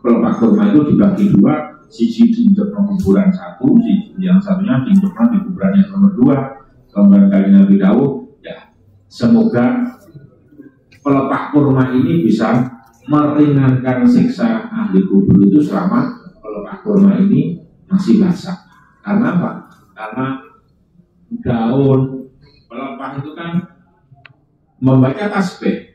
pelepah kurma itu dibagi dua, sisi diinjek kuburan satu, yang satunya diinjek di kuburan yang nomor dua. Kemudian kali Nabi Dawud, ya semoga pelepah kurma ini bisa meringankan siksa ahli kubur itu selama pelepah kurma ini masih basah. Karena apa? Karena daun pelepah itu kan membaca tasbih,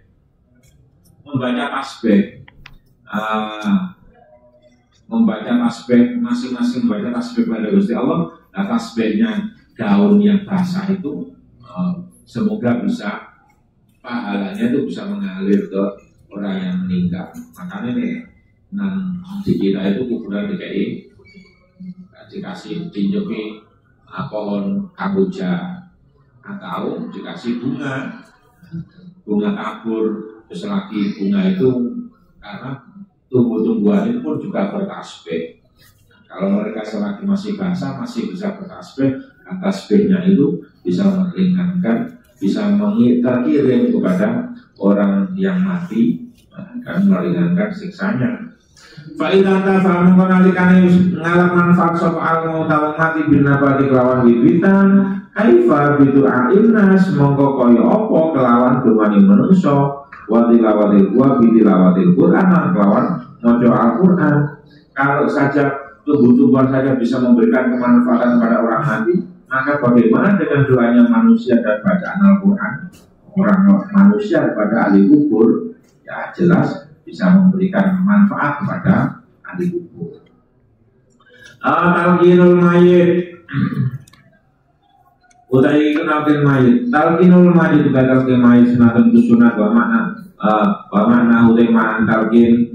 masing-masing membaca tasbih pada Gusti Allah. Nah, tasbihnya daun yang basah itu semoga bisa pahalanya itu bisa mengalir ke orang yang meninggal. Makanya nih di kita itu kuburan dikasih tinjoki pohon kamboja atau dikasih bunga kabur. Terus lagi bunga itu karena tumbuh-tumbuhan itu pun juga bertasbih. Kalau mereka selagi masih basah masih bisa bertasbih, tasbihnya itu bisa meringankan, bisa terkirim kepada orang yang mati dan meringankan siksanya. Fa'idhan ta'fahamu konalikani ngalap manfaat soal mau mati binabati kelawan wiwitan kaifa bidu'ain nas mongko kaya apa kelawan dumani menungso wa tilawatil Qur'an kelawan maca Al-Qur'an. Kalau saja tumbuh-tumbuhan saja bisa memberikan kemanfaatan pada orang mati, maka bagaimana dengan doanya manusia dan bacaan Al-Quran? Orang manusia pada ahli kubur ya jelas bisa memberikan manfaat kepada ahli kubur. Talqinul mayit utai kenalkin mayit. Talqinul mayit talqin mayit sunatun sunat wa makna utai ma'an talqin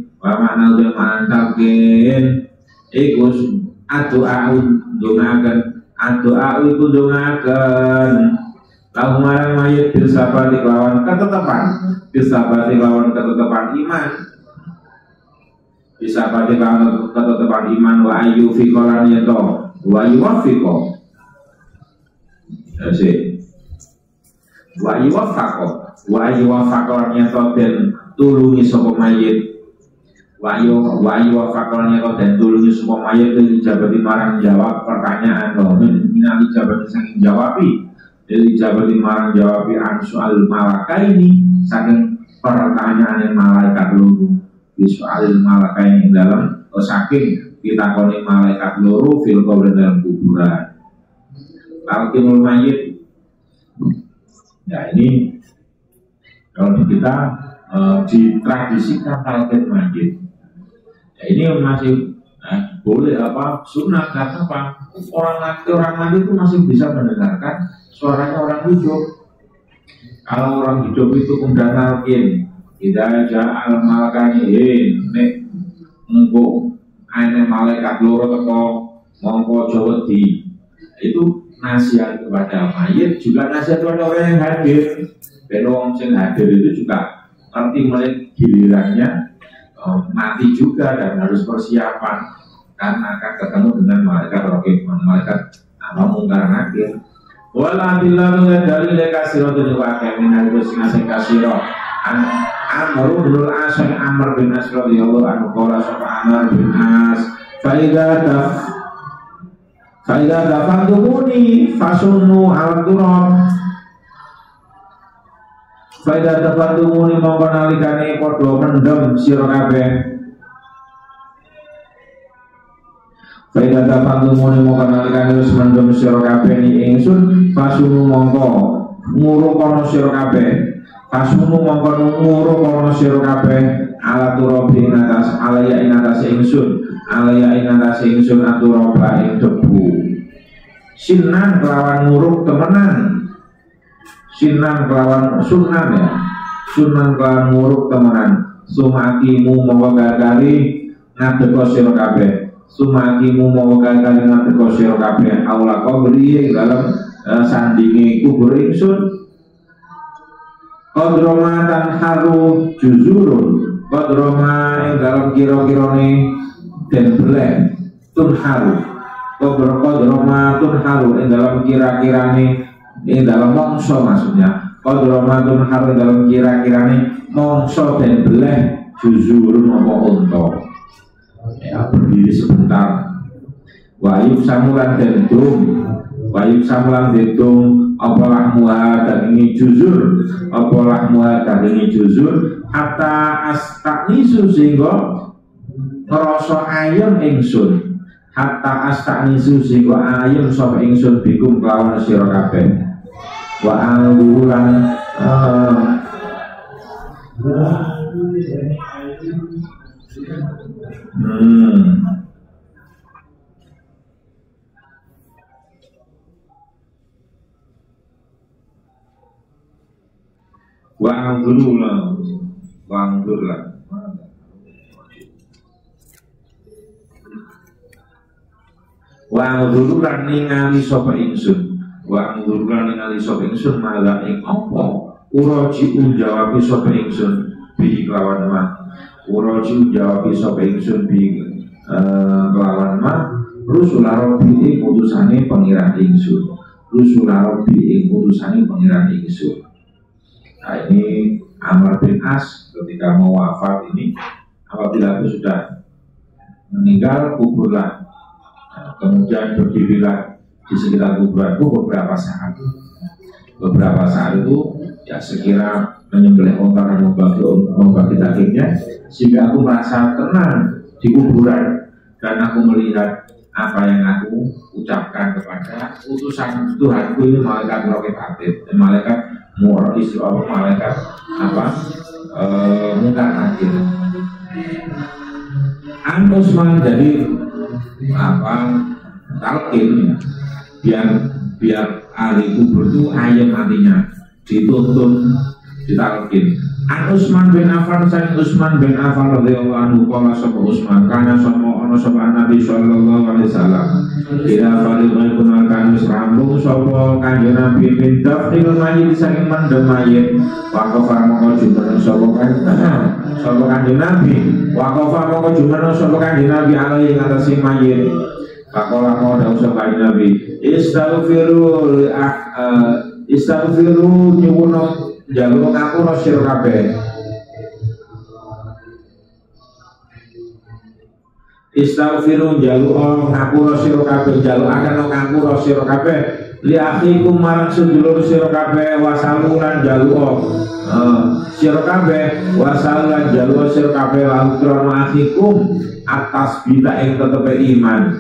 ikus adu'a'un dungakan adu'a'u iku dungakan lahu marang mayit bilsabati lawan ketetapan iman bisabati lawan ketetapan iman wa ayu fikolan yato wa ayu wafiko wa ayu wafako yato dan tulungi sopo mayit Wahyu wafakolnya kau dan tulungi semua mayat dari jabati marang jawab pertanyaan kau minali jabati saking jawabi dari jabati marang jawabi soal malaka ini saking pertanyaan yang malaikat luru soal malaka ini dalam saking kita koni malaikat luru fil kubur dalam kuburan. Talqinul mayit ya ini kalau kita ditradisikan talqin mayit. Ya, ini masih boleh sunnah karena apa? Orang mati itu masih bisa mendengarkan suaranya orang hidup. Kalau orang hidup itu kemudian talqin, tidak ja'al malakani nek engko ane malaikat loro teko mongko jawedi. Itu nasihat kepada mayit juga nasihat kepada orang yang hadir. Dan orang yang hadir itu juga nanti mulai gilirannya mati juga dan harus persiapan karena akan ketemu dengan malaikat malaikat mungkar nakir. Wala billahi dari lekasiro tu wakai minal sing kasiro Amr bin As Amr bin As radhiyallahu anhu qala sapa Amr bin As fa idza Faida dafatumuni fasunnu al-turab. Faida dafatumuni mongko nalikane padha mendem sira kabeh. Faida dafatumuni mongko nalikane wis mendem sira kabeh ni ingsun fasunnu mongko nguru kono sira kabeh. Fasunnu mongko nguru kono sira kabeh ala turabi atas alaya ing atas ingsun. Alaya ing atas ingsun aturaba ing debu. Sinan kelawan nguruk temenan. Sinan kelawan sunan ya. Sunan kelawan nguruk temenan. Sumakimu mawa gagali ngadeka sira kabeh. Sumakimu mawa gagali ngadeka sira kabeh. Aula qabri dalam sandinge kubur ingsun. Qadroma tan haru juzurun. Qadroma ing dalam kira-kirane dan beleh tunharu qadroma tunharu ing dalam kira-kirane ing dalam mongso maksudnya qadroma tunharu ing dalam kira-kirane mongso dan beleh juzurun apa unta ya berdiri sebentar wayub samulan dentum wayub samulan dentum apalah muha dagingi juzur apalah muha dagingi juzur hatta astaqnisu sehingga ngerasa ayam ingsun hatta astanisu sehingga ayam sapa ingsun bikum kelawan sira kabeh wa anggulan wa anggulan wa nguluran ningali sapa ingsun wa nguluran ningali sapa ingsun malah ing apa uraji jawabi sapa ingsun bi kelawan ma uraji jawabi sapa ingsun bi kelawan ma rusul rabbi ing utusane pangeran ingsun rusul rabbi ing utusane pangeran ingsun. Nah ini Amr bin As ketika mau wafat ini apabila itu sudah meninggal kuburlah. Kemudian berdirilah di sekitar kuburanku beberapa saat. Beberapa saat itu ya sekira menyembelih unta dan membagi dagingnya sehingga aku merasa tenang di kuburan dan aku melihat apa yang aku ucapkan kepada utusan Tuhanku ini malaikat Raqib-Atid, malaikat Mu'isra, malaikat Munkar Nakir. An Utsman jadi talqin ya, biar ahli kubur itu ayam nantinya dituntun ditalqin. An Utsman bin Affan sang Utsman bin Affan radhiyallahu anhu qala sapa Utsman kana sama ana sapa Nabi sallallahu alaihi wasallam ila fariqul kunal misramu sapa kanjeng Nabi bin dafil mayit saking mandhem mayit waqafa mongko jumeneng sapa kanjeng Nabi waqafa mongko jumeneng sapa kanjeng Nabi alaihi ngatasi mayit faqala mau dawuh sapa kanjeng Nabi istaghfiru nyuwun jaluk ngapura sira kabeh. Istaghfiru jaluk ngapura sira kabeh, jaluk akan ngapura sira kabeh li akhikum marang sedulur sira kabeh wasalulan jaluk sira kabeh wasalulan jaluk sira kabeh lan krana akhikum atas bida ing tetepe iman.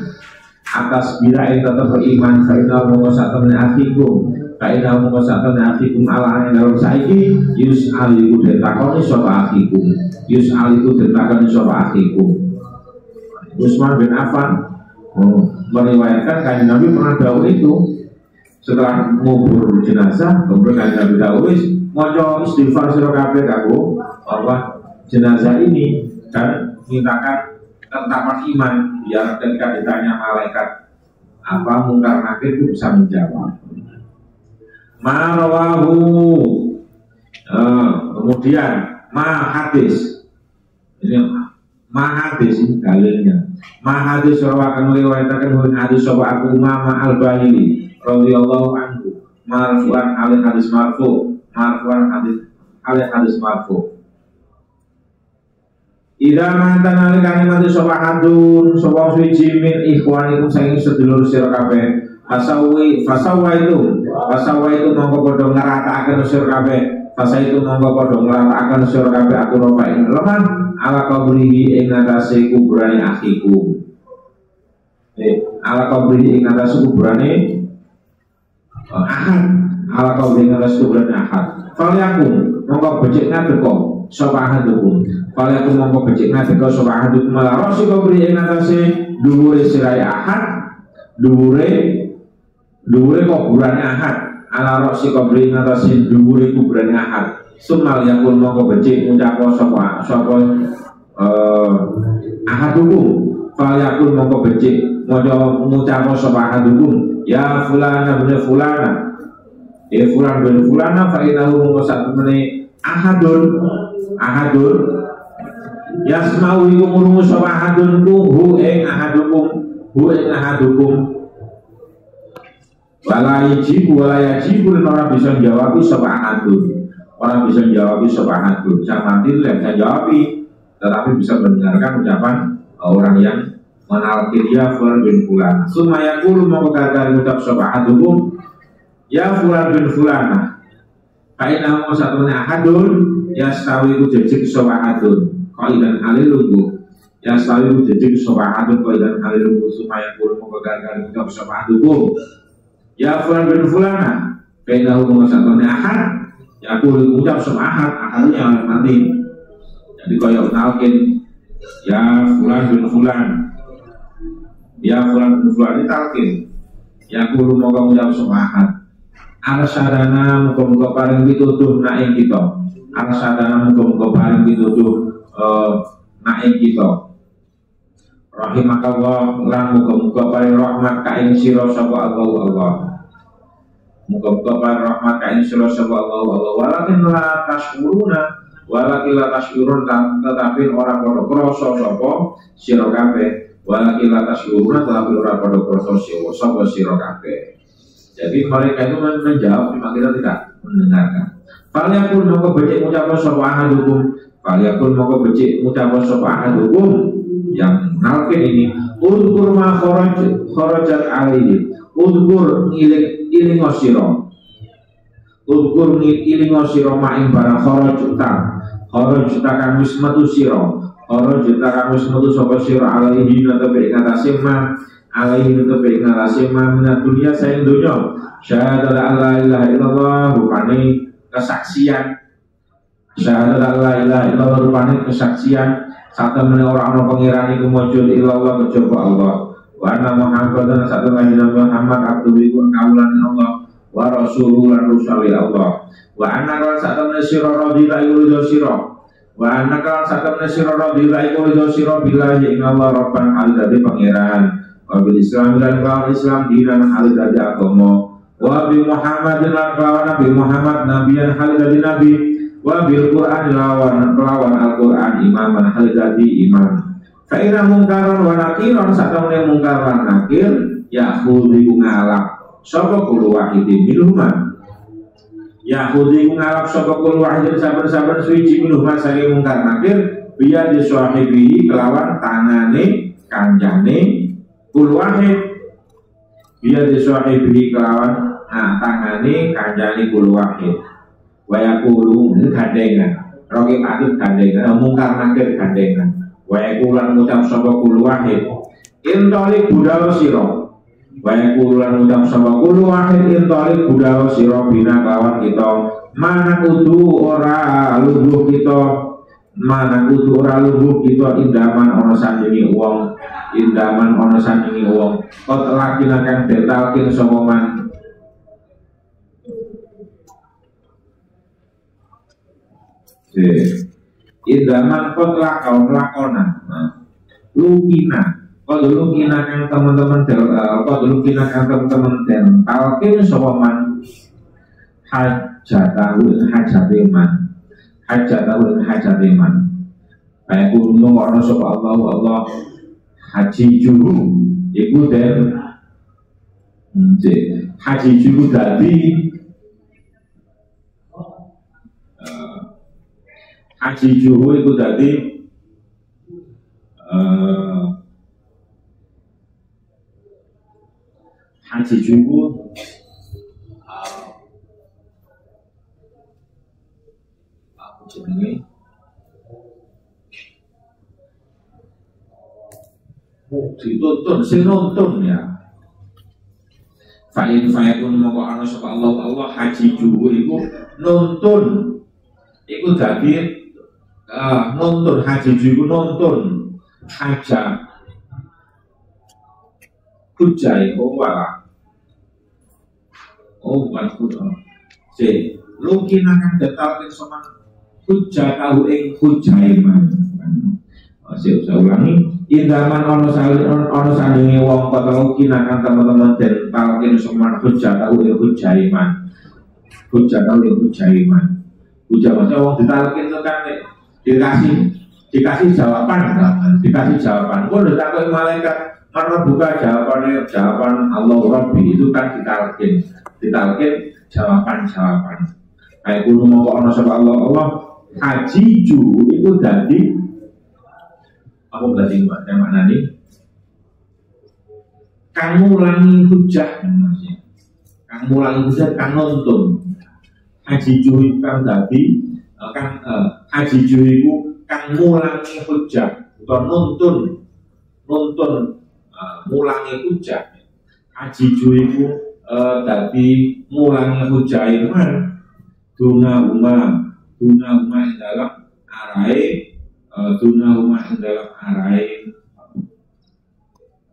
Atas bida ing tetepe iman fainal mongko satene akhikum kaina mongko satene akhikum ala ing dalem saiki yus aliku detakoni sapa akhikum yus aliku detakoni sapa akhikum. Utsman bin Affan meriwayatkan kanjeng Nabi pernah dawuh itu setelah ngubur jenazah kemudian kanjeng Nabi dawuh maca istighfar sira kabeh kanggo apa jenazah ini dan mintakan ketapan iman biar ketika ditanya malaikat apa Munkar Nakir itu bisa menjawab. Marawahu kemudian hadis ini hadis ini dalilnya hadis rawakan meriwayatkan hadis sapa aku Umamah al-Bahili radhiyallahu anhu marfu'an alih hadis marfu marfu'an hadis alih hadis marfu Ida mantan alikane mati sapa hadun sapa suci min ikhwanikum saking sedulur sira kabeh fasawa itu mongko padha ngratakaken sira kabeh fasa itu mongko padha ngratakaken sira kabeh aku rofa ing leman ala qabrihi ing atase kuburane akhiku ala qabrihi ing atase kuburane ahad ala qabrihi ing atase kuburane ahad faliyakum mongko becik ngadeko sapa ahadukum kalau aku mau becik nanti kau sapa ahadukum malah rosi kau beri ing atase dhuwure sirai ahad dhuwure kuburane ahad ala rosi kau beri ing atase dhuwure kuburane ahad sumal yakun mau becik ngucap sapa ahadukum kalau yakun mau becik ngucap sapa ahadukum ya fulana bin fulana fulan bin fulana fa inahu mongko sak temene ahadun yasma'u iku murungu sapa ahadun hu ing ahadukum wala yajibu ora bisa jawab sapa ahadun sampai tidak jawab tetapi bisa mendengarkan ucapan orang yang menalkin ya fulan bin fulan sumaya qulu mongko kadang ngucap sapa ahadukum ya fulan bin fulana kaina mau satune ahadun yastawi ku jejeg sapa ahadun qaidan halilunggu yastawi ku jejeg sapa ahadun qaidan halilunggu supaya kulo mongko gagal ngucap sapa ahadukum ya fulan bin fulana kaina mau satune ahad ya kulo ngucap sapa ahadnya mati jadi koyo talkin ya fulan bin fulan ini talkin ya kulo mongko ngucap sapa ahad arsadana muga-muga paring pituduh nak ing kita arsadana muga-muga paring pituduh nak ing kita rahimakallah lan muga-muga paring rahmat ka ing sira sapa Allah muga-muga paring rahmat ka ing sira sapa Allah walakin la tashkurun tetapi ora padha krasa sapa sira kabeh walakin la tashkurun tetapi ora padha krasa sapa sira kabeh. Jadi mereka itu menjawab, cuma kita tidak mendengarkan. Faliyakun mongko becik ngucap sapa ahadukum yang nalkin ini udkur ma kharajat alaihi udkur ilingo sira ma ing barang kharajta kang wis metu sapa sira alaihi natabe ngatasi ma alaihi natabe ngatasi ma minat dunia sayang dunya syahadat la ilaha illallah rupane kesaksian syahadat la ilaha illallah rupane kesaksian satemene ora ana pangeran iku mujud illallah kejaba Allah wa anna muhammadan satemene Muhammad abduhu iku kaulan Allah wa rasuluhu lan rusuli Allah wa anna kala satemene sira radhila iku sira wa anna kala satemene sira radhila iku sira billahi ing Allah rabban al dadi pangeran wa bil Islam dan kaum Islam dinan hal dadi agama wa bi Muhammadin lan kawan Nabi Muhammad nabiyan hal dadi nabi wa bil Qur'an lawan Al-Qur'an imaman hal dadi imam fa ina mungkaran wa nakiran satamune mungkar lan nakir ya khudhi ngalap sapa kulo wahidin minhuma ya khudhi ngalap sapa kulo wahidin saben-saben suci minhuma saking mungkar nakir biya di sahibi kelawan tangane kancane kul wahid biya di sahibi kelawan tangane kancane kul wahid wa yaqulu gandengan roki patut gandengan mungkar nakir gandengan wa yaqulan ngucap sapa kul wahid intoli budal sira wa yaqulan ngucap sapa kul wahid intoli budal sira bina kelawan kita mana kudu ora lubuh kita indaman ana sandingi wong kok lakilakan detalkin sapa man indaman kok lakonan lukina kang teman-teman talkin sapa man hajatiman kayak kurung orang sapa Allah haji juhu iku den haji juhu dadi haji juhu iku dadi haji juga aku jenenge dituntun sing nonton ya. Fa'in fa'yakun moko ana sapa Allah haji juga iku nonton iku dadi nonton haji juga nonton haja hujai wala bukan hujai si lukin akan detalkan sama hujai tahu hujai man saya ulangi indaman ono sandingi wong kota lukin akan teman-teman detalkan sama hujai tahu hujai man hujai man hujai maksudnya wong detalkan itu kan dikasih jawaban kok udah takut malaikat karena buka jawaban Allah Rabbi itu kan ditalkin jawaban kayak kuno mau ono sama Allah haji ju itu jadi apa berarti mana nih kamu ulangi hujah kan nonton haji ju itu kan jadi kan haji ju itu kan ngulangi hujah atau nonton mulangi hujah haji juiku tadi mulangi hujah iman duna umah dalam arai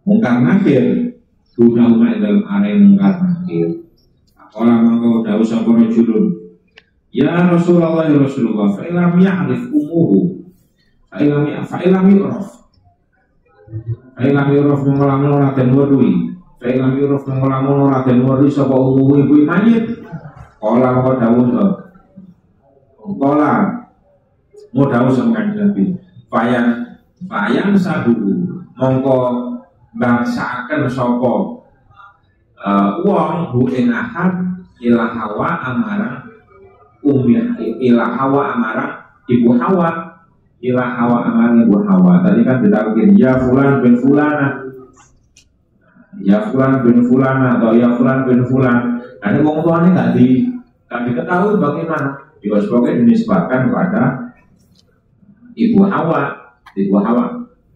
mungkar nakir duna umah dalam arai mungkar nakir apalah mangkau dawu sapa rajulun ya Rasulullah fa'ilam ya'rif umuhu fa'ilam yu'raf Fa'ilam yuruf mengolamun raden wadui Fa'ilam yuruf mengolamun raden wadui sapa umuhu ibu imanit Kola maka dawud Kola mau dawud sama kanjeng Nabi Fayan sabu mongko bangsaaken sapa wong hu ing ahad ila hawa amarang ila hawa amarang ibu hawa ilah hawa amani ibu hawa tadi kan ditalkin ya fulan bin fulana atau ya fulan bin fulan ada wong tuanya nggak diketahui bagaimana juga sebabnya dinisbahkan kepada ibu hawa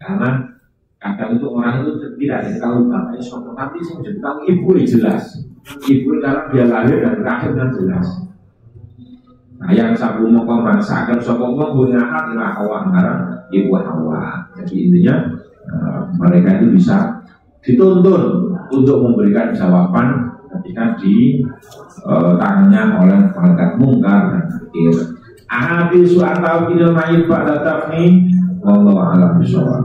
karena kadang itu orang itu tidak diketahui bapaknya siapa tapi sih diketahui ibu jelas ibu karena dia lahir dan terakhir dan jelas. Nah, yang sabu mongko bangsakan sapa wong punya hak ila hawa antara ibu hawa. Jadi intinya mereka itu bisa dituntun untuk memberikan jawaban ketika ditanya oleh malaikat mungkar dan nakir. Ahabisu atau bil mayit ba'da tafni wallahu a'lam bishawab.